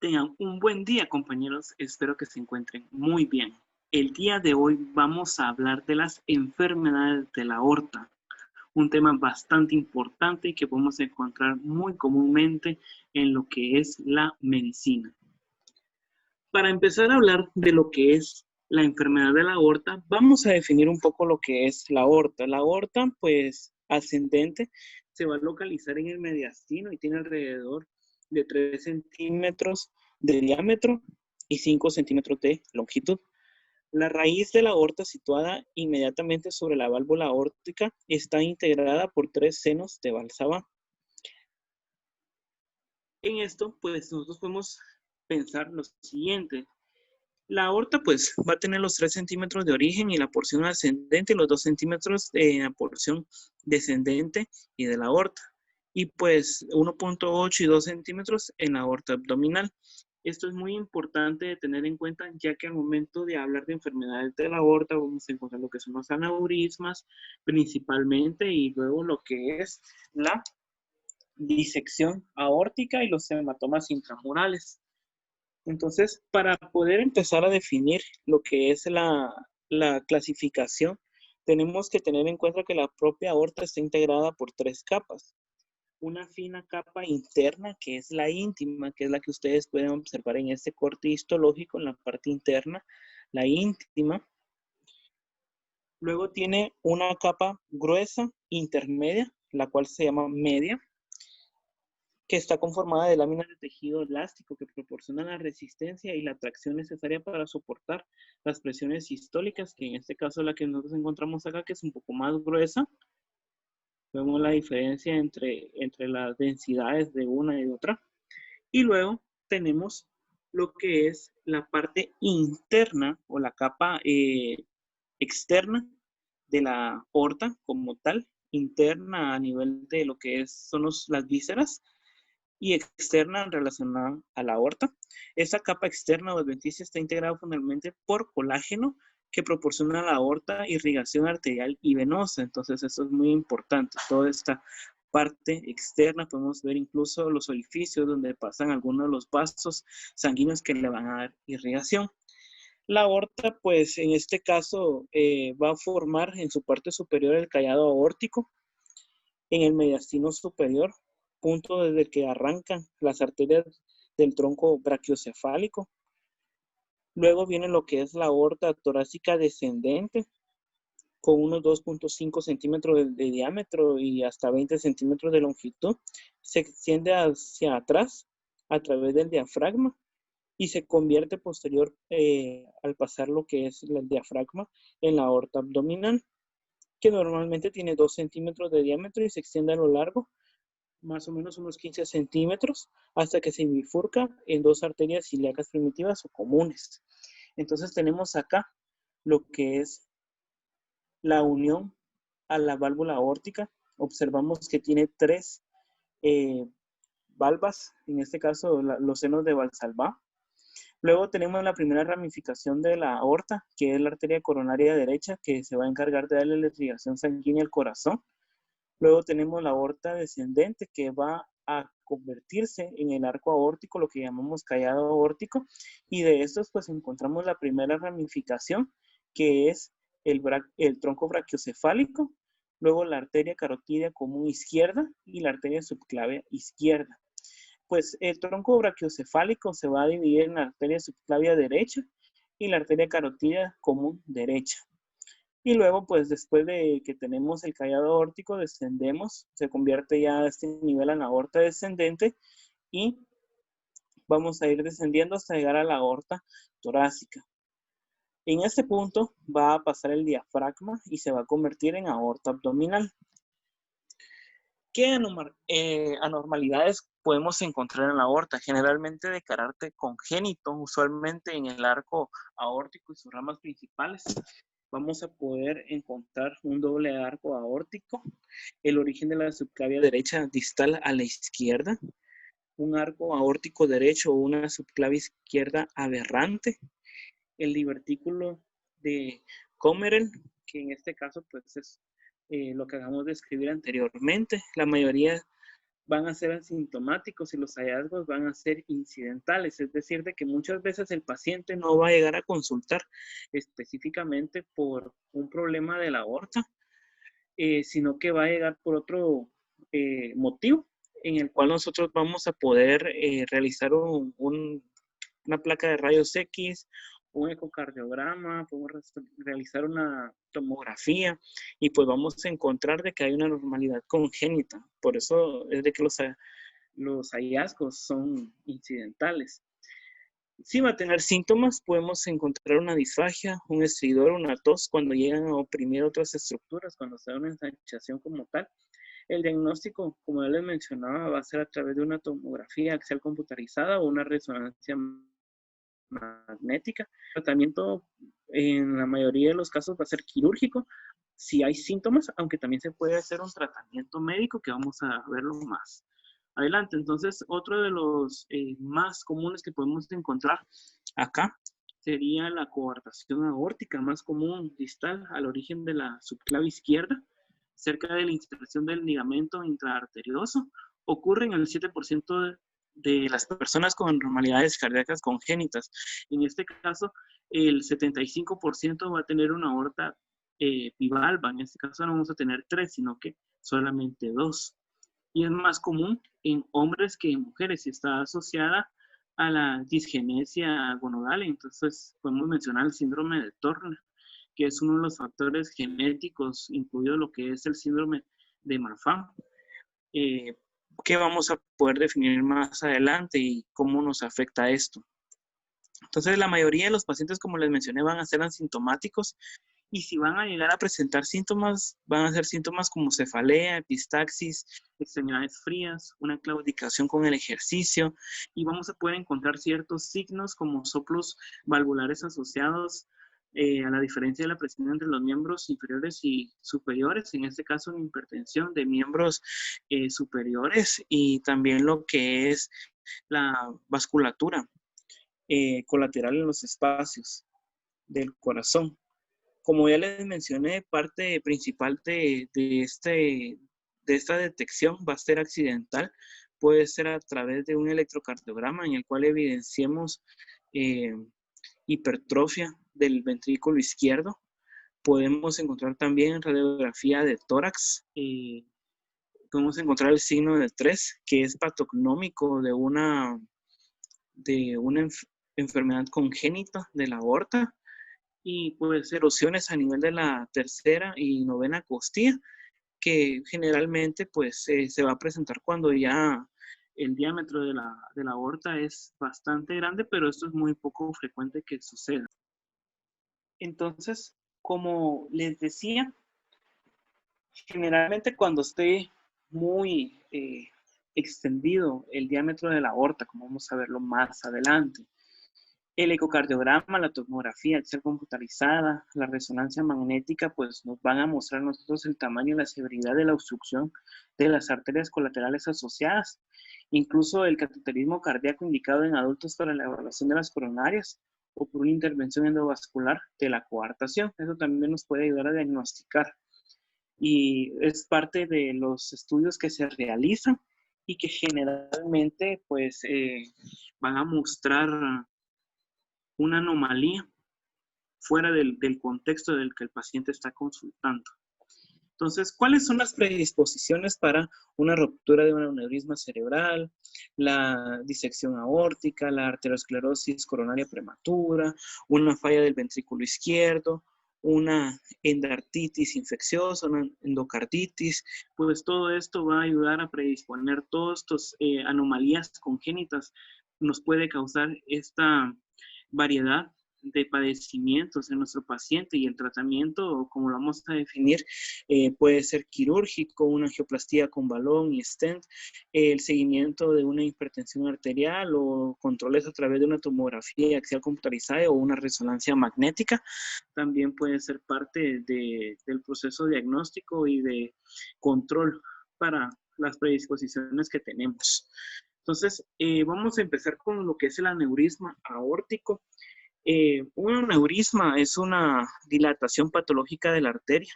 Tengan un buen día, compañeros. Espero que se encuentren muy bien. El día de hoy vamos a hablar de las enfermedades de la aorta, un tema bastante importante y que podemos encontrar muy comúnmente en lo que es la medicina. Para empezar a hablar de lo que es la enfermedad de la aorta, vamos a definir un poco lo que es la aorta. La aorta, pues, ascendente, se va a localizar en el mediastino y tiene alrededor de 3 centímetros de diámetro y 5 centímetros de longitud. La raíz de la aorta, situada inmediatamente sobre la válvula aórtica, está integrada por 3 senos de Valsalva. En esto, pues, nosotros podemos pensar lo siguiente. La aorta pues va a tener los 3 centímetros de origen y la porción ascendente y los 2 centímetros de la porción descendente y de la aorta. Y pues 1.8 y 2 centímetros en la aorta abdominal. Esto es muy importante de tener en cuenta, ya que al momento de hablar de enfermedades de la aorta vamos a encontrar lo que son los aneurismas principalmente y luego lo que es la disección aórtica y los hematomas intramurales. Entonces, para poder empezar a definir lo que es la clasificación, tenemos que tener en cuenta que la propia aorta está integrada por 3 capas. Una fina capa interna, que es la íntima, que es la que ustedes pueden observar en este corte histológico, en la parte interna, la íntima. Luego tiene una capa gruesa, intermedia, la cual se llama media, que está conformada de láminas de tejido elástico que proporcionan la resistencia y la tracción necesaria para soportar las presiones sistólicas, que en este caso la que nosotros encontramos acá, que es un poco más gruesa. Vemos la diferencia entre las densidades de una y de otra. Y luego tenemos lo que es la parte interna o la capa externa de la aorta como tal, interna a nivel de lo que son las vísceras, y externa relacionada a la aorta. Esa capa externa o adventicia está integrada fundamentalmente por colágeno que proporciona a la aorta irrigación arterial y venosa. Entonces, eso es muy importante. Toda esta parte externa podemos ver incluso los orificios donde pasan algunos de los vasos sanguíneos que le van a dar irrigación. La aorta, pues en este caso, va a formar en su parte superior el callado aórtico, en el mediastino superior, punto desde el que arrancan las arterias del tronco brachiocefálico. Luego viene lo que es la aorta torácica descendente, con unos 2.5 centímetros de diámetro y hasta 20 centímetros de longitud. Se extiende hacia atrás a través del diafragma y se convierte posterior al pasar lo que es el diafragma en la aorta abdominal, que normalmente tiene 2 centímetros de diámetro y se extiende a lo largo más o menos unos 15 centímetros hasta que se bifurca en 2 arterias ilíacas primitivas o comunes. Entonces tenemos acá lo que es la unión a la válvula aórtica. Observamos que tiene 3 valvas, en este caso los senos de Valsalva. Luego tenemos la primera ramificación de la aorta, que es la arteria coronaria derecha, que se va a encargar de darle la irrigación sanguínea al corazón. Luego tenemos la aorta descendente, que va a convertirse en el arco aórtico, lo que llamamos callado aórtico, y de estos pues encontramos la primera ramificación, que es el tronco brachiocefálico, luego la arteria carotídea común izquierda y la arteria subclavia izquierda. Pues el tronco brachiocefálico se va a dividir en la arteria subclavia derecha y la arteria carotídea común derecha. Y luego, pues después de que tenemos el callado aórtico, descendemos, se convierte ya a este nivel en la aorta descendente y vamos a ir descendiendo hasta llegar a la aorta torácica. En este punto va a pasar el diafragma y se va a convertir en aorta abdominal. ¿Qué anormalidades podemos encontrar en la aorta? Generalmente de carácter congénito, usualmente en el arco aórtico y sus ramas principales. Vamos a poder encontrar un doble arco aórtico, el origen de la subclavia derecha distal a la izquierda, un arco aórtico derecho o una subclavia izquierda aberrante, el divertículo de Commerell, que en este caso pues es lo que acabamos de escribir anteriormente. La mayoría van a ser asintomáticos y los hallazgos van a ser incidentales, es decir, de que muchas veces el paciente no va a llegar a consultar específicamente por un problema de la aorta, sino que va a llegar por otro motivo en el cual nosotros vamos a poder realizar una placa de rayos X, un ecocardiograma, podemos realizar una tomografía y pues vamos a encontrar de que hay una normalidad congénita. Por eso es de que los hallazgos son incidentales. Si va a tener síntomas, podemos encontrar una disfagia, un estridor, una tos cuando llegan a oprimir otras estructuras, cuando se da una ensanchación como tal. El diagnóstico, como ya les mencionaba, va a ser a través de una tomografía axial computarizada o una resonancia magnética. El tratamiento en la mayoría de los casos va a ser quirúrgico si hay síntomas, aunque también se puede hacer un tratamiento médico que vamos a verlo más adelante. Entonces, otro de los más comunes que podemos encontrar acá sería la coartación aórtica, más común distal al origen de la subclave izquierda, cerca de la inserción del ligamento intraarterioso. Ocurre en el 7% de las personas con anormalidades cardíacas congénitas. En este caso, el 75% va a tener una aorta bivalva. En este caso no vamos a tener 3, sino que solamente 2. Y es más común en hombres que en mujeres y está asociada a la disgenesia gonadal. Entonces podemos mencionar el síndrome de Turner, que es uno de los factores genéticos, incluido lo que es el síndrome de Marfan, que vamos a poder definir más adelante y cómo nos afecta esto. Entonces, la mayoría de los pacientes, como les mencioné, van a ser asintomáticos y si van a llegar a presentar síntomas, van a ser síntomas como cefalea, epistaxis, extremidades frías, una claudicación con el ejercicio y vamos a poder encontrar ciertos signos como soplos valvulares asociados a la diferencia de la presión entre los miembros inferiores y superiores, en este caso una hipertensión de miembros superiores y también lo que es la vasculatura colateral en los espacios del corazón. Como ya les mencioné, parte principal de esta detección va a ser accidental, puede ser a través de un electrocardiograma en el cual evidenciemos hipertrofia del ventrículo izquierdo. Podemos encontrar también radiografía de tórax. Podemos encontrar el signo de 3, que es patognómico de una enfermedad congénita de la aorta. Y pues erosiones a nivel de la tercera y novena costilla, que generalmente pues se va a presentar cuando ya el diámetro de la aorta es bastante grande, pero esto es muy poco frecuente que suceda. Entonces, como les decía, generalmente cuando esté muy extendido el diámetro de la aorta, como vamos a verlo más adelante, el ecocardiograma, la tomografía axial computarizada, la resonancia magnética, pues nos van a mostrar a nosotros el tamaño y la severidad de la obstrucción de las arterias colaterales asociadas. Incluso el cateterismo cardíaco indicado en adultos para la evaluación de las coronarias o por una intervención endovascular de la coartación. Eso también nos puede ayudar a diagnosticar. Y es parte de los estudios que se realizan y que generalmente pues van a mostrar una anomalía fuera del contexto del que el paciente está consultando. Entonces, ¿cuáles son las predisposiciones para una ruptura de un aneurisma cerebral, la disección aórtica, la arteriosclerosis coronaria prematura, una falla del ventrículo izquierdo, una endartitis infecciosa, una endocarditis? Pues todo esto va a ayudar a predisponer todas estas anomalías congénitas. Nos puede causar esta variedad de padecimientos en nuestro paciente y el tratamiento, como lo vamos a definir, puede ser quirúrgico, una angioplastía con balón y stent, el seguimiento de una hipertensión arterial o controles a través de una tomografía axial computarizada o una resonancia magnética. También puede ser parte del proceso diagnóstico y de control para las predisposiciones que tenemos. Entonces, vamos a empezar con lo que es el aneurisma aórtico. Un aneurisma es una dilatación patológica de la arteria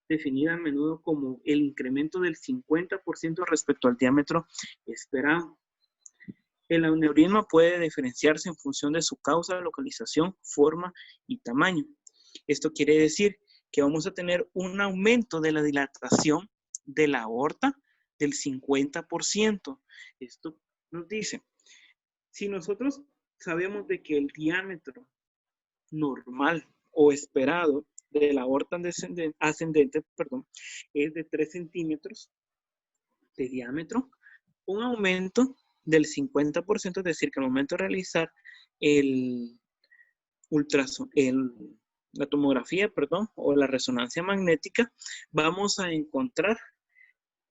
definida a menudo como el incremento del 50% respecto al diámetro esperado. El aneurisma puede diferenciarse en función de su causa, localización, forma y tamaño. Esto quiere decir que vamos a tener un aumento de la dilatación de la aorta del 50%. Esto nos dice, si nosotros sabemos de que el diámetro normal o esperado de la aorta ascendente, es de 3 centímetros de diámetro, un aumento del 50%, es decir, que al momento de realizar la tomografía, o la resonancia magnética, vamos a encontrar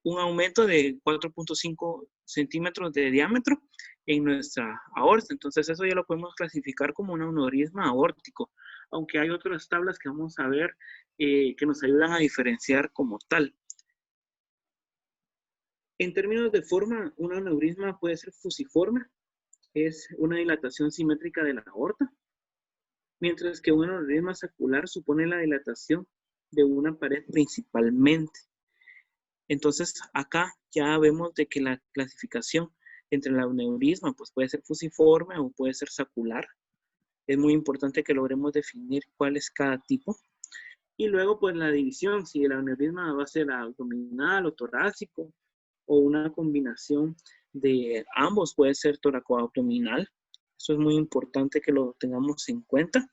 un aumento de 4.5 centímetros de diámetro en nuestra aorta. Entonces eso ya lo podemos clasificar como un aneurisma aórtico, aunque hay otras tablas que vamos a ver que nos ayudan a diferenciar como tal. En términos de forma, un aneurisma puede ser fusiforme, es una dilatación simétrica de la aorta, mientras que un aneurisma sacular supone la dilatación de una pared principalmente. Entonces, acá ya vemos de que la clasificación entre el aneurisma pues puede ser fusiforme o puede ser sacular. Es muy importante que logremos definir cuál es cada tipo. Y luego, pues la división, si el aneurisma va a ser abdominal o torácico, o una combinación de ambos, puede ser toracoabdominal. Eso es muy importante que lo tengamos en cuenta.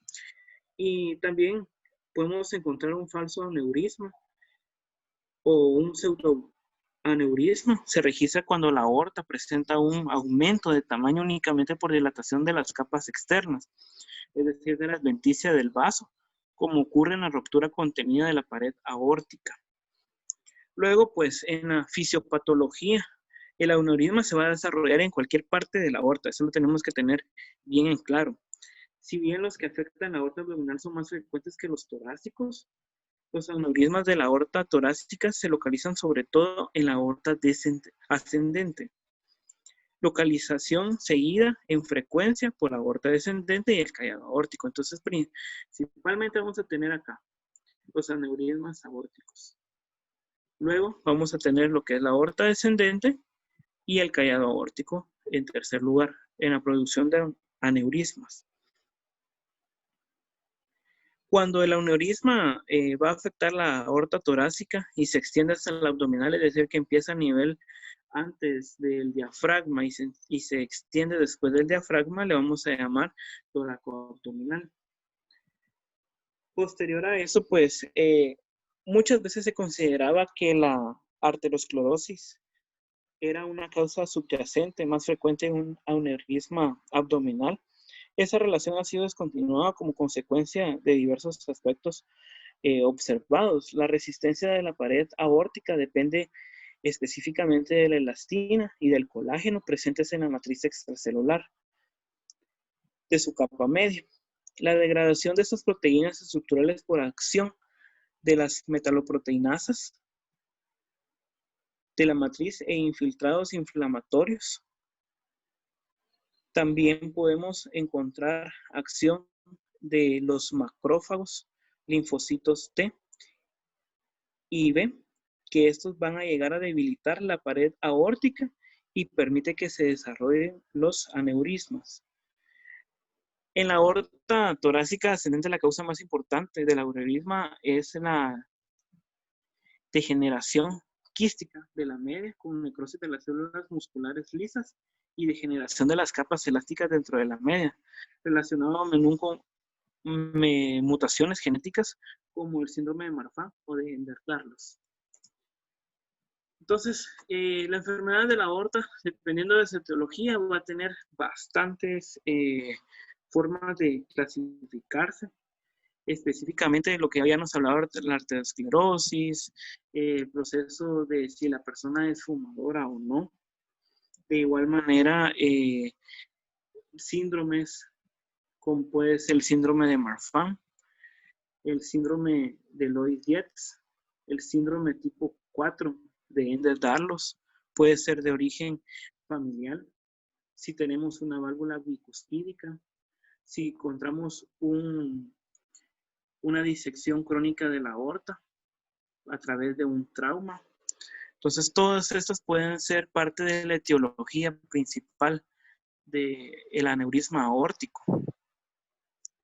Y también podemos encontrar un falso aneurisma o un pseudoaneurisma. Se registra cuando la aorta presenta un aumento de tamaño únicamente por dilatación de las capas externas, es decir, de la adventicia del vaso, como ocurre en la ruptura contenida de la pared aórtica. Luego, pues, en la fisiopatología, el aneurisma se va a desarrollar en cualquier parte de la aorta. Eso lo tenemos que tener bien en claro. Si bien los que afectan la aorta abdominal son más frecuentes que los torácicos, los aneurismas de la aorta torácica se localizan sobre todo en la aorta ascendente. Localización seguida en frecuencia por la aorta descendente y el callado aórtico. Entonces, principalmente vamos a tener acá los aneurismas aórticos. Luego vamos a tener lo que es la aorta descendente y el callado aórtico en tercer lugar en la producción de aneurismas. Cuando el aneurisma va a afectar la aorta torácica y se extiende hasta el abdominal, es decir, que empieza a nivel antes del diafragma y se extiende después del diafragma, le vamos a llamar toracoabdominal. Posterior a eso, pues, muchas veces se consideraba que la arteriosclerosis era una causa subyacente más frecuente en un aneurisma abdominal. Esa relación ha sido descontinuada como consecuencia de diversos aspectos observados. La resistencia de la pared aórtica depende específicamente de la elastina y del colágeno presentes en la matriz extracelular de su capa media. La degradación de estas proteínas estructurales por acción de las metaloproteinasas de la matriz e infiltrados inflamatorios. También podemos encontrar acción de los macrófagos, linfocitos T y B, que estos van a llegar a debilitar la pared aórtica y permite que se desarrollen los aneurismas. En la aorta torácica ascendente, la causa más importante del aneurisma es la degeneración quística de la media con necrosis de las células musculares lisas y degeneración de las capas elásticas dentro de la media, relacionado a menudo con mutaciones genéticas como el síndrome de Marfan o de Ehlers-Danlos. Entonces, la enfermedad de la aorta, dependiendo de su etiología, va a tener bastantes formas de clasificarse. Específicamente de lo que habíamos hablado de la arteriosclerosis, el proceso de si la persona es fumadora o no. De igual manera, síndromes como puede ser el síndrome de Marfan, el síndrome de Loeys-Dietz, el síndrome tipo 4 de Ehlers-Danlos, puede ser de origen familiar. Si tenemos una válvula bicuspídica, si encontramos una disección crónica de la aorta, a través de un trauma. Entonces, todas estas pueden ser parte de la etiología principal del aneurisma aórtico.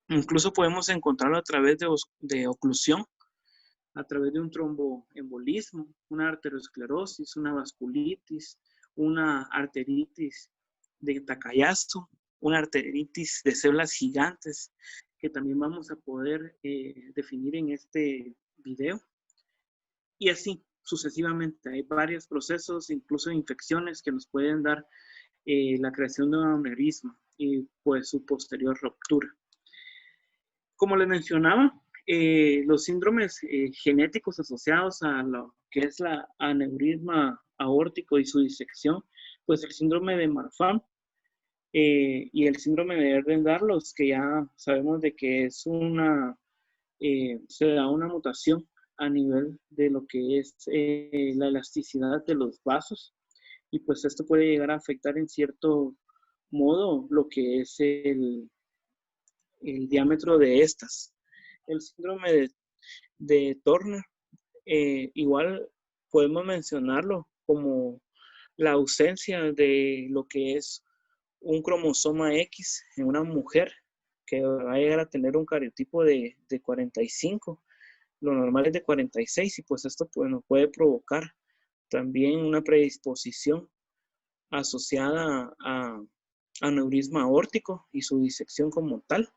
Incluso podemos encontrarlo a través de oclusión, a través de un tromboembolismo, una arteriosclerosis, una vasculitis, una arteritis de Takayasu, una arteritis de células gigantes, que también vamos a poder definir en este video. Y así sucesivamente. Hay varios procesos, incluso infecciones, que nos pueden dar la creación de un aneurisma y pues su posterior ruptura. Como les mencionaba, los síndromes genéticos asociados a lo que es la aneurisma aórtico y su disección, pues el síndrome de Marfan y el síndrome de Erdős-Darlos, que ya sabemos de que es se da una mutación a nivel de lo que es la elasticidad de los vasos, y pues esto puede llegar a afectar en cierto modo lo que es el diámetro de estas. El síndrome de Turner, igual podemos mencionarlo como la ausencia de lo que es un cromosoma X en una mujer que va a llegar a tener un cariotipo de 45. Lo normal es de 46 y pues esto nos puede provocar también una predisposición asociada a aneurisma aórtico y su disección como tal.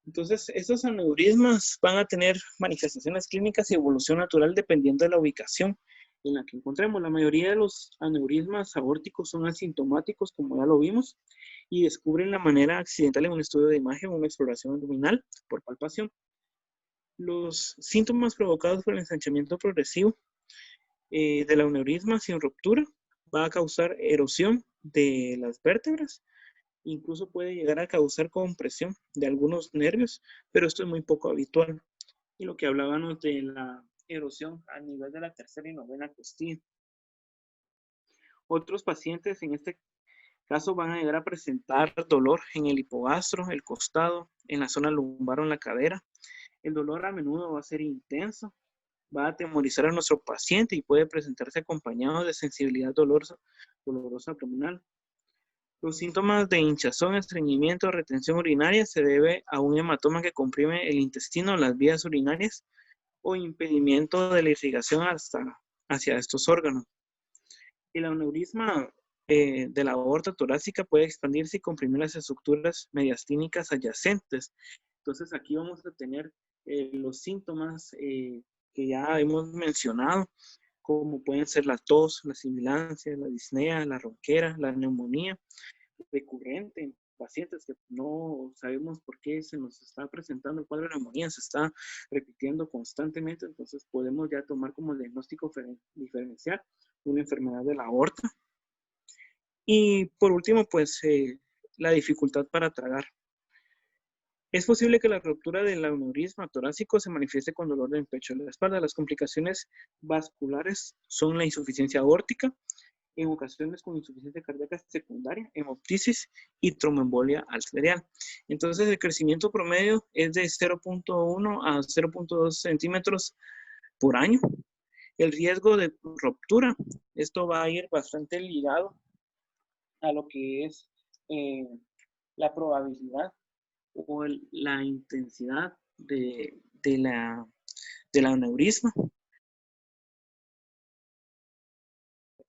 Entonces, estos aneurismas van a tener manifestaciones clínicas y evolución natural dependiendo de la ubicación en la que encontremos. La mayoría de los aneurismas aórticos son asintomáticos, como ya lo vimos, y descubren la manera accidental en un estudio de imagen o una exploración abdominal por palpación. Los síntomas provocados por el ensanchamiento progresivo de la aneurisma sin ruptura va a causar erosión de las vértebras, incluso puede llegar a causar compresión de algunos nervios, pero esto es muy poco habitual. Y lo que hablábamos de la erosión a nivel de la tercera y novena costilla. Otros pacientes en este caso van a llegar a presentar dolor en el hipogastro, el costado, en la zona lumbar o en la cadera. El dolor a menudo va a ser intenso, va a atemorizar a nuestro paciente y puede presentarse acompañado de sensibilidad dolorosa abdominal. Los síntomas de hinchazón, estreñimiento, retención urinaria se debe a un hematoma que comprime el intestino, las vías urinarias o impedimento de la irrigación hacia estos órganos. El aneurisma de la aorta torácica puede expandirse y comprimir las estructuras mediastínicas adyacentes. Entonces aquí vamos a tener los síntomas que ya hemos mencionado, como pueden ser la tos, la sibilancia, la disnea, la ronquera, la neumonía recurrente en pacientes que no sabemos por qué se nos está presentando el cuadro de neumonía, se está repitiendo constantemente, entonces podemos ya tomar como diagnóstico diferencial una enfermedad de la aorta. Y por último, pues la dificultad para tragar. Es posible que la ruptura del aneurisma torácico se manifieste con dolor del pecho y la espalda. Las complicaciones vasculares son la insuficiencia aórtica, en ocasiones con insuficiencia cardíaca secundaria, hemoptisis y tromboembolia arterial. Entonces, el crecimiento promedio es de 0.1 a 0.2 centímetros por año. El riesgo de ruptura, esto va a ir bastante ligado a lo que es la probabilidad o la intensidad del aneurisma.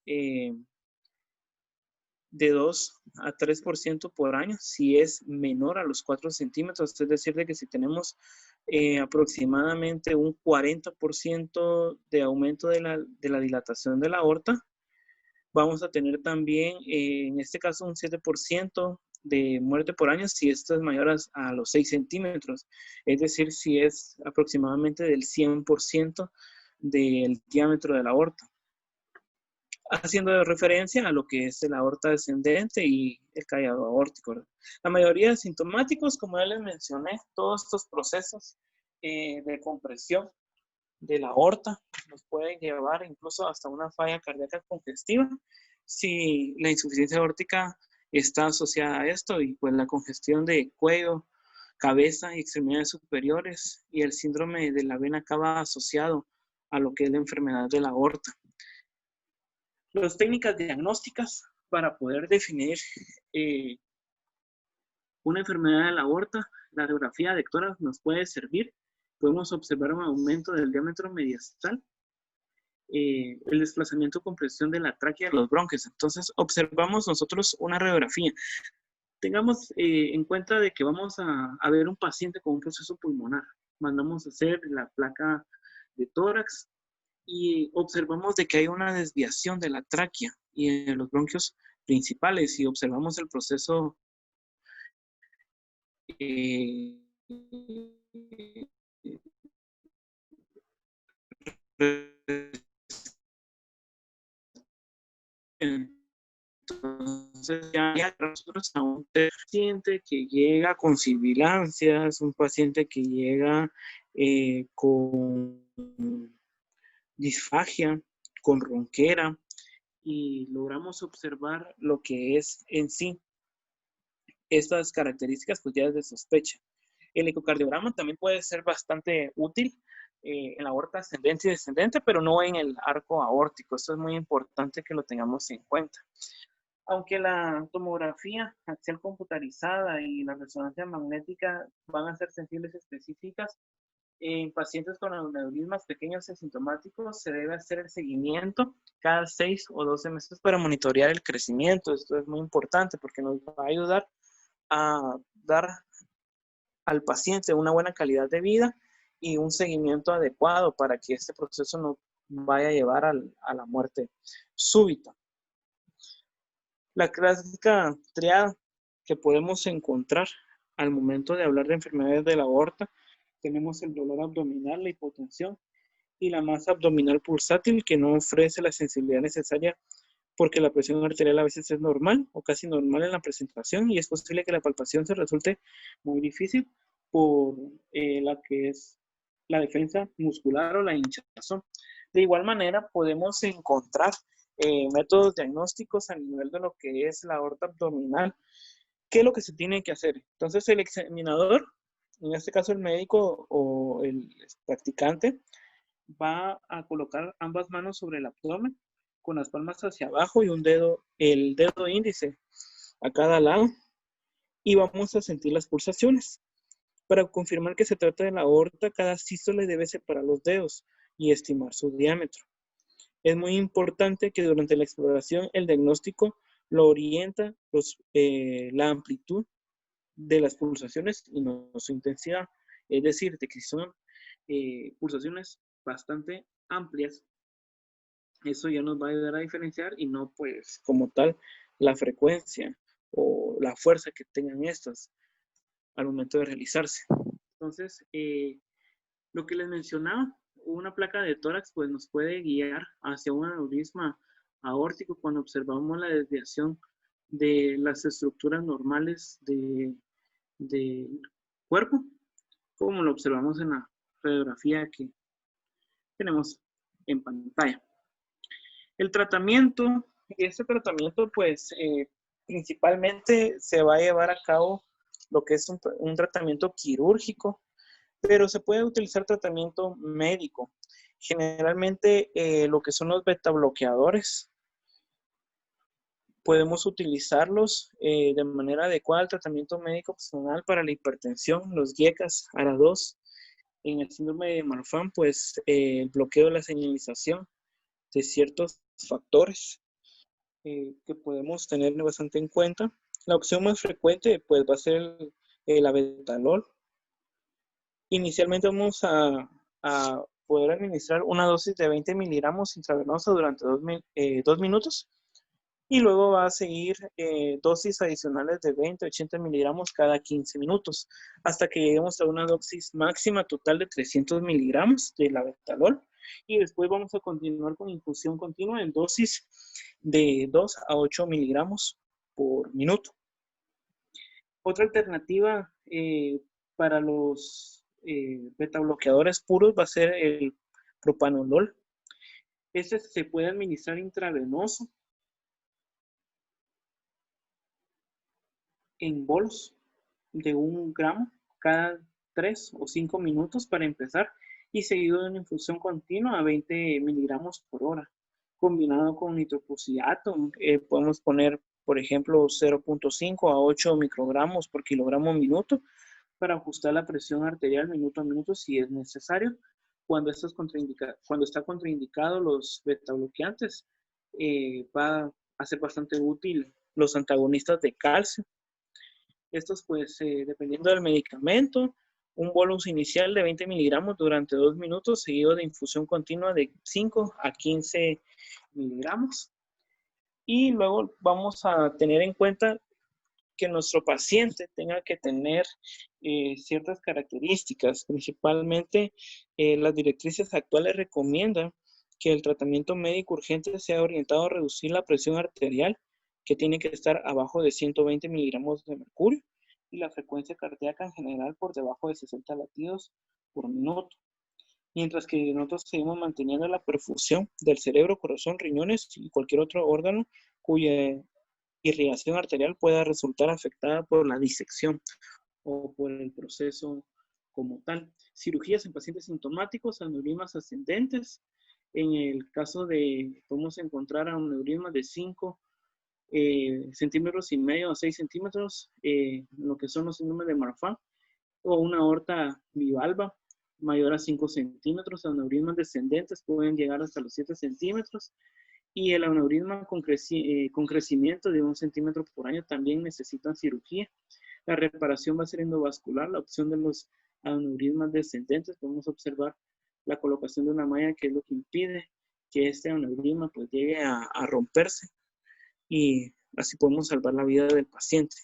De 2 a 3% por año si es menor a los 4 centímetros, es decir, de que si tenemos aproximadamente un 40% de aumento de la dilatación de la aorta, vamos a tener también en este caso un 7% de muerte por año si esto es mayor a los 6 centímetros, es decir, si es aproximadamente del 100% del diámetro de la aorta, haciendo referencia a lo que es la aorta descendente y el callado aórtico. La mayoría de sintomáticos, como ya les mencioné, todos estos procesos de compresión de la aorta nos pueden llevar incluso hasta una falla cardíaca congestiva si la insuficiencia aórtica está asociada a esto, y pues la congestión de cuello cabeza y extremidades superiores, y el síndrome de la vena cava asociado a lo que es la enfermedad de la aorta. Las técnicas diagnósticas para poder definir una enfermedad de la aorta, la radiografía de tórax nos puede servir. Podemos observar un aumento del diámetro mediastal, el desplazamiento con presión de la tráquea de los bronquios. Entonces, observamos nosotros una radiografía. Tengamos en cuenta de que vamos a ver un paciente con un proceso pulmonar. Mandamos a hacer la placa de tórax y observamos de que hay una desviación de la tráquea y de los bronquios principales, y observamos el proceso entonces ya nosotros a un paciente que llega con sibilancias, un paciente que llega con disfagia, con ronquera, y logramos observar lo que es en sí estas características, pues ya es de sospecha. El ecocardiograma también puede ser bastante útil en la aorta ascendente y descendente, pero no en el arco aórtico. Esto es muy importante que lo tengamos en cuenta. Aunque la tomografía axial computarizada y la resonancia magnética van a ser sensibles específicas, en pacientes con aneurismas pequeños y asintomáticos se debe hacer el seguimiento cada 6 o 12 meses para monitorear el crecimiento. Esto es muy importante porque nos va a ayudar a dar al paciente una buena calidad de vida y un seguimiento adecuado para que este proceso no vaya a llevar a la muerte súbita. La clásica triada que podemos encontrar al momento de hablar de enfermedades de la aorta, tenemos el dolor abdominal, la hipotensión y la masa abdominal pulsátil, que no ofrece la sensibilidad necesaria porque la presión arterial a veces es normal o casi normal en la presentación, y es posible que la palpación se resulte muy difícil por la que es la defensa muscular o la hinchazón. De igual manera, podemos encontrar métodos diagnósticos a nivel de lo que es la aorta abdominal. ¿Qué es lo que se tiene que hacer? Entonces, el examinador, en este caso el médico o el practicante, va a colocar ambas manos sobre el abdomen con las palmas hacia abajo y el dedo índice a cada lado, y vamos a sentir las pulsaciones. Para confirmar que se trata de la aorta, cada sístole debe separar los dedos y estimar su diámetro. Es muy importante que durante la exploración el diagnóstico lo orienta la amplitud de las pulsaciones y no su intensidad. Es decir, de que si son pulsaciones bastante amplias, eso ya nos va a ayudar a diferenciar, y no pues como tal la frecuencia o la fuerza que tengan estas al momento de realizarse. Entonces, lo que les mencionaba, una placa de tórax pues nos puede guiar hacia un aneurisma aórtico cuando observamos la desviación de las estructuras normales del cuerpo, como lo observamos en la radiografía que tenemos en pantalla. El tratamiento, este tratamiento pues principalmente se va a llevar a cabo lo que es un tratamiento quirúrgico, pero se puede utilizar tratamiento médico. Generalmente lo que son los beta bloqueadores, podemos utilizarlos de manera adecuada. El tratamiento médico opcional para la hipertensión, los GIECAS, ARA2, en el síndrome de Marfan, pues el bloqueo de la señalización de ciertos factores que podemos tener bastante en cuenta. La opción más frecuente pues va a ser el abetalol. Inicialmente vamos a poder administrar una dosis de 20 miligramos intravenosa durante 2 minutos, y luego va a seguir dosis adicionales de 20 a 80 miligramos cada 15 minutos, hasta que lleguemos a una dosis máxima total de 300 miligramos de labetalol, y después vamos a continuar con infusión continua en dosis de 2 a 8 miligramos por minuto. Otra alternativa para los beta bloqueadores puros va a ser el propanolol. Este se puede administrar intravenoso en bolos de 1 gramo cada 3 o 5 minutos para empezar y seguido de una infusión continua a 20 miligramos por hora. Combinado con nitroprusiato, podemos poner, por ejemplo, 0.5 a 8 microgramos por kilogramo minuto para ajustar la presión arterial minuto a minuto si es necesario. Cuando está contraindicado los beta bloqueantes, va a ser bastante útil los antagonistas de calcio. Estos, pues, dependiendo del medicamento, un bolus inicial de 20 miligramos durante 2 minutos, seguido de infusión continua de 5 a 15 miligramos. Y luego vamos a tener en cuenta que nuestro paciente tenga que tener ciertas características. Principalmente, las directrices actuales recomiendan que el tratamiento médico urgente sea orientado a reducir la presión arterial, que tiene que estar abajo de 120 miligramos de mercurio, y la frecuencia cardíaca en general por debajo de 60 latidos por minuto. Mientras que nosotros seguimos manteniendo la perfusión del cerebro, corazón, riñones y cualquier otro órgano cuya irrigación arterial pueda resultar afectada por la disección o por el proceso como tal. Cirugías en pacientes sintomáticos, aneurismas ascendentes. En el caso de, podemos encontrar aneurismas de 5 centímetros y medio a 6 centímetros, lo que son los síndromes de Marfan, o una aorta bivalva mayor a 5 centímetros. Aneurismas descendentes pueden llegar hasta los 7 centímetros. Y el aneurisma con crecimiento de 1 centímetro por año también necesitan cirugía. La reparación va a ser endovascular. La opción de los aneurismas descendentes, podemos observar la colocación de una malla, que es lo que impide que este aneurisma pues llegue a romperse, y así podemos salvar la vida del paciente.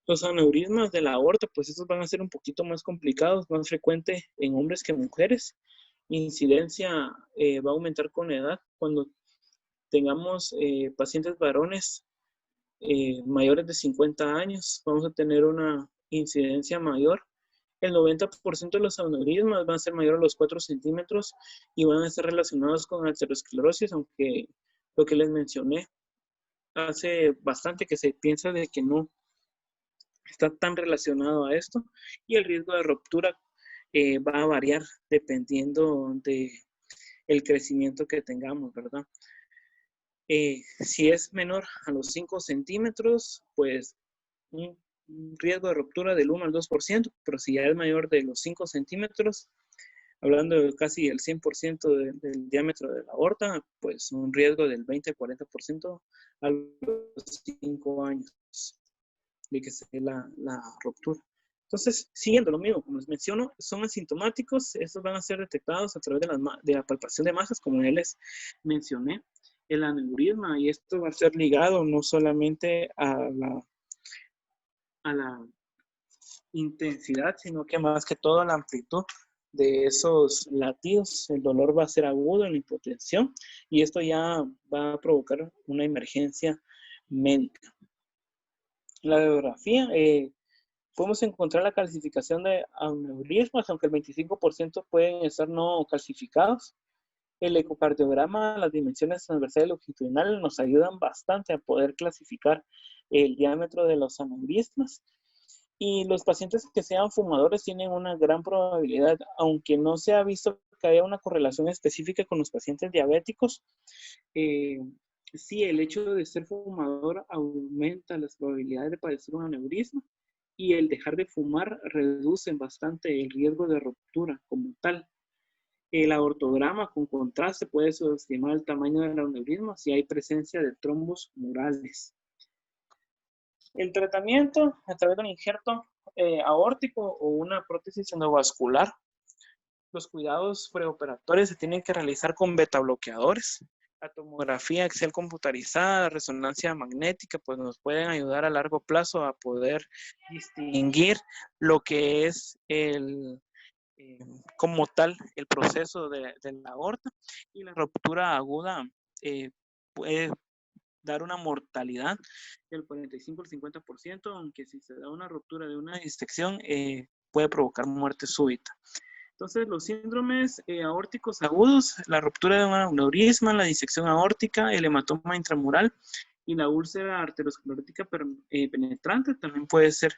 Los aneurismas de la aorta, pues estos van a ser un poquito más complicados, más frecuente en hombres que mujeres. Incidencia va a aumentar con la edad. Cuando tengamos pacientes varones mayores de 50 años, vamos a tener una incidencia mayor. El 90% de los aneurismas van a ser mayores a los 4 centímetros y van a estar relacionados con aterosclerosis, aunque lo que les mencioné hace bastante que se piensa de que no está tan relacionado a esto, y el riesgo de ruptura va a variar dependiendo de el crecimiento que tengamos, ¿verdad? Si es menor a los 5 centímetros, pues un riesgo de ruptura del 1 al 2%, pero si ya es mayor de los 5 centímetros, hablando de casi el 100% del diámetro de la aorta, pues un riesgo del 20 al 40% a los 5 años de que se dé la ruptura. Entonces, siguiendo lo mismo, como les menciono, son asintomáticos. Estos van a ser detectados a través de la palpación de masas, como ya les mencioné, el aneurisma, y esto va a ser ligado no solamente a la intensidad, sino que más que todo a la amplitud de esos latidos. El dolor va a ser agudo en la hipotensión, y esto ya va a provocar una emergencia médica. La radiografía, podemos encontrar la calcificación de aneurismas, aunque el 25% pueden estar no calcificados. El ecocardiograma, las dimensiones transversales y longitudinales nos ayudan bastante a poder clasificar el diámetro de los aneurismas. Y los pacientes que sean fumadores tienen una gran probabilidad, aunque no se ha visto que haya una correlación específica con los pacientes diabéticos. Sí, el hecho de ser fumador aumenta las probabilidades de padecer un aneurisma, y el dejar de fumar reduce bastante el riesgo de ruptura como tal. El aortograma con contraste puede subestimar el tamaño del aneurisma si hay presencia de trombos murales. El tratamiento a través de un injerto aórtico o una prótesis endovascular. Los cuidados preoperatorios se tienen que realizar con beta bloqueadores. La tomografía axial computarizada, resonancia magnética, pues nos pueden ayudar a largo plazo a poder distinguir lo que es como tal el proceso de la aorta, y la ruptura aguda puede dar una mortalidad del 45 al 50%, aunque si se da una ruptura de una disección puede provocar muerte súbita. Entonces, los síndromes aórticos agudos, la ruptura de un aneurisma, la disección aórtica, el hematoma intramural y la úlcera arteriosclerótica penetrante también puede ser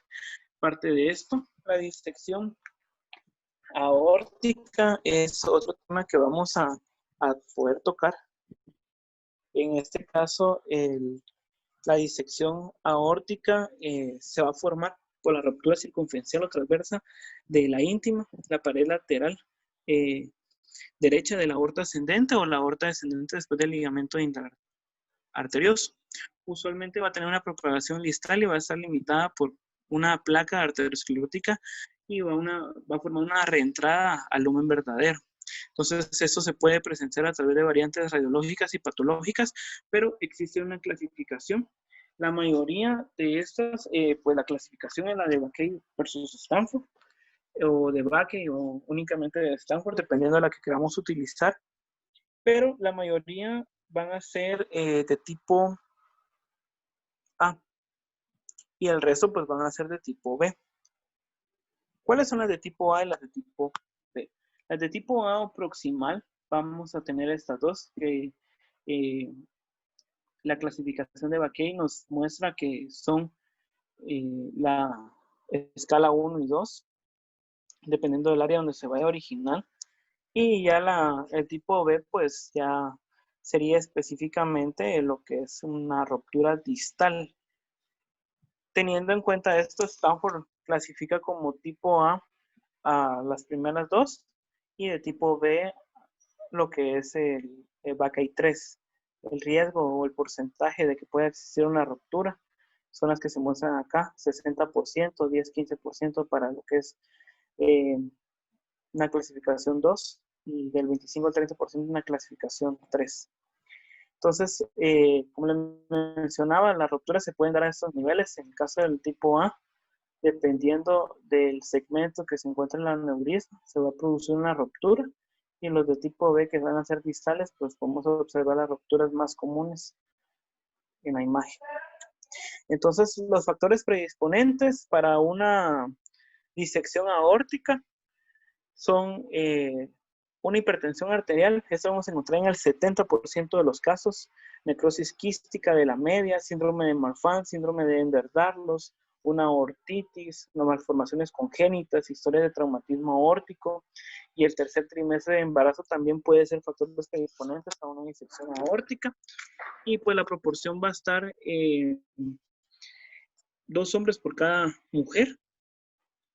parte de esto. La disección aórtica es otro tema que vamos a poder tocar. En este caso, la disección aórtica se va a formar por la ruptura circunferencial o transversa de la íntima, la pared lateral derecha de la aorta ascendente o la aorta descendente después del ligamento arterioso. Usualmente va a tener una propagación distal y va a estar limitada por una placa arteriosclerótica y va a formar una reentrada al lumen verdadero. Entonces, eso se puede presenciar a través de variantes radiológicas y patológicas, pero existe una clasificación. La mayoría de estas, pues la clasificación es la de Backey versus Stanford, o de Backey, o únicamente de Stanford, dependiendo de la que queramos utilizar. Pero la mayoría van a ser de tipo A, y el resto pues van a ser de tipo B. ¿Cuáles son las de tipo A y las de tipo B? Las de tipo A o proximal, vamos a tener estas dos, que la clasificación de Backey nos muestra que son la escala 1 y 2, dependiendo del área donde se vaya a originar. Y ya el tipo B, pues ya sería específicamente lo que es una ruptura distal. Teniendo en cuenta esto, Stanford clasifica como tipo A las primeras dos y de tipo B lo que es el Backey 3. El riesgo o el porcentaje de que pueda existir una ruptura son las que se muestran acá, 60%, 10-15% para lo que es una clasificación 2 y del 25 al 30% una clasificación 3. Entonces, como les mencionaba, las rupturas se pueden dar a estos niveles. En el caso del tipo A, dependiendo del segmento que se encuentra en el aneurisma, se va a producir una ruptura. Y en los de tipo B, que van a ser distales, pues podemos observar las rupturas más comunes en la imagen. Entonces, los factores predisponentes para una disección aórtica son una hipertensión arterial, esto vamos a encontrar en el 70% de los casos, necrosis quística de la media, síndrome de Marfan, síndrome de Ehlers-Danlos, una aortitis, malformaciones congénitas, historia de traumatismo aórtico, y el tercer trimestre de embarazo también puede ser factores predisponentes a una disección aórtica, y pues la proporción va a estar 2 hombres por cada mujer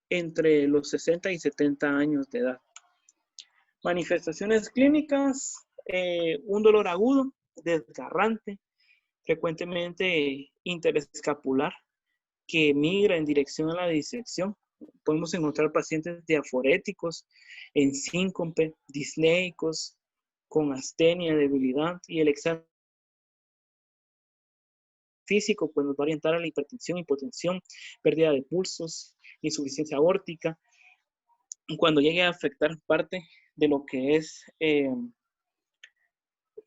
entre los 60 y 70 años de edad. Manifestaciones clínicas, un dolor agudo, desgarrante, frecuentemente interescapular, que migra en dirección a la disección. Podemos encontrar pacientes diaforéticos, en síncope, disnéicos, con astenia, debilidad, y el examen físico pues nos va a orientar a la hipertensión, hipotensión, pérdida de pulsos, insuficiencia aórtica. Cuando llegue a afectar parte de lo que es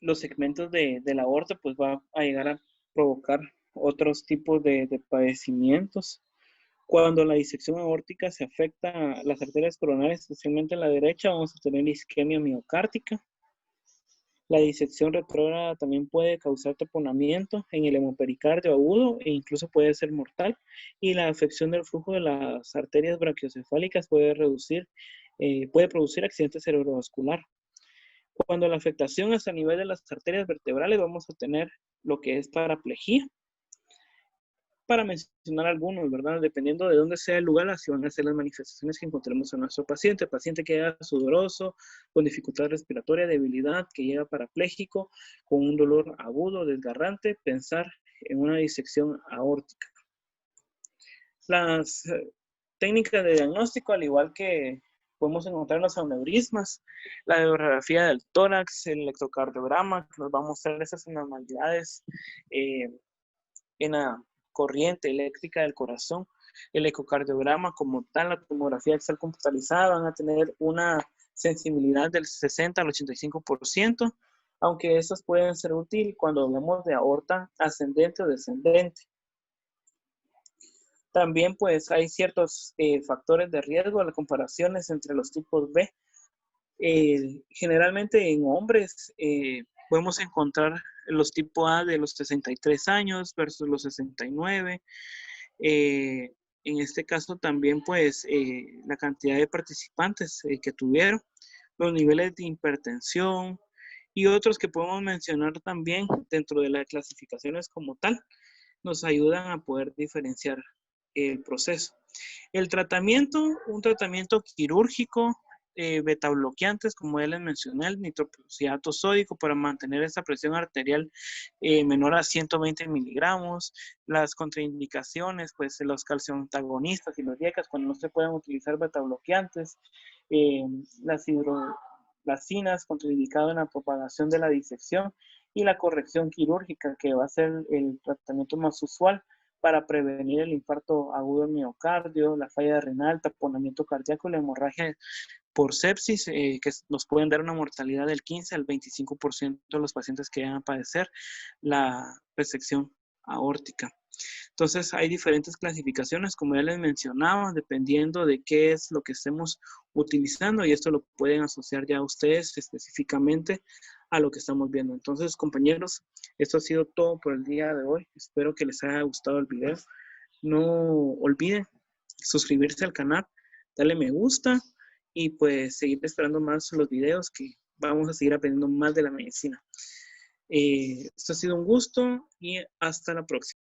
los segmentos de la aorta, pues va a llegar a provocar otros tipos de padecimientos. Cuando la disección aórtica se afecta a las arterias coronarias, especialmente en la derecha, vamos a tener isquemia miocárdica. La disección retrógrada también puede causar taponamiento en el hemopericardio agudo e incluso puede ser mortal. Y la afección del flujo de las arterias brachiocefálicas puede producir accidente cerebrovascular. Cuando la afectación es a nivel de las arterias vertebrales, vamos a tener lo que es paraplejía. Para mencionar algunos, ¿verdad? Dependiendo de dónde sea el lugar, así van a ser las manifestaciones que encontremos en nuestro paciente. Paciente que llega sudoroso, con dificultad respiratoria, debilidad, que llega parapléjico, con un dolor agudo, desgarrante, pensar en una disección aórtica. Las técnicas de diagnóstico, al igual que podemos encontrar en los aneurismas, la radiografía del tórax, el electrocardiograma, que nos va a mostrar esas anormalidades en la corriente eléctrica del corazón, el ecocardiograma como tal, la tomografía axial computarizada, van a tener una sensibilidad del 60 al 85%, aunque estas pueden ser útiles cuando hablamos de aorta ascendente o descendente. También pues hay ciertos factores de riesgo a las comparaciones entre los tipos B. Generalmente en hombres podemos encontrar los tipo A de los 63 años versus los 69. En este caso también, pues, la cantidad de participantes que tuvieron, los niveles de hipertensión y otros que podemos mencionar también dentro de las clasificaciones como tal, nos ayudan a poder diferenciar el proceso. El tratamiento, un tratamiento quirúrgico, beta bloqueantes, como ya les mencioné, el nitroprusiato sódico para mantener esa presión arterial menor a 120 miligramos. Las contraindicaciones, pues los calcioantagonistas y los dietas, cuando no se pueden utilizar beta bloqueantes. Las hidrolacinas, contraindicado en la propagación de la disección, y la corrección quirúrgica, que va a ser el tratamiento más usual para prevenir el infarto agudo del miocardio, la falla renal, taponamiento cardíaco y la hemorragia por sepsis, que nos pueden dar una mortalidad del 15 al 25% de los pacientes que van a padecer la resección aórtica. Entonces, hay diferentes clasificaciones, como ya les mencionaba, dependiendo de qué es lo que estemos utilizando, y esto lo pueden asociar ya ustedes específicamente a lo que estamos viendo. Entonces, compañeros, esto ha sido todo por el día de hoy. Espero que les haya gustado el video. No olviden suscribirse al canal, darle me gusta y pues seguir esperando más los videos, que vamos a seguir aprendiendo más de la medicina. Esto ha sido un gusto y hasta la próxima.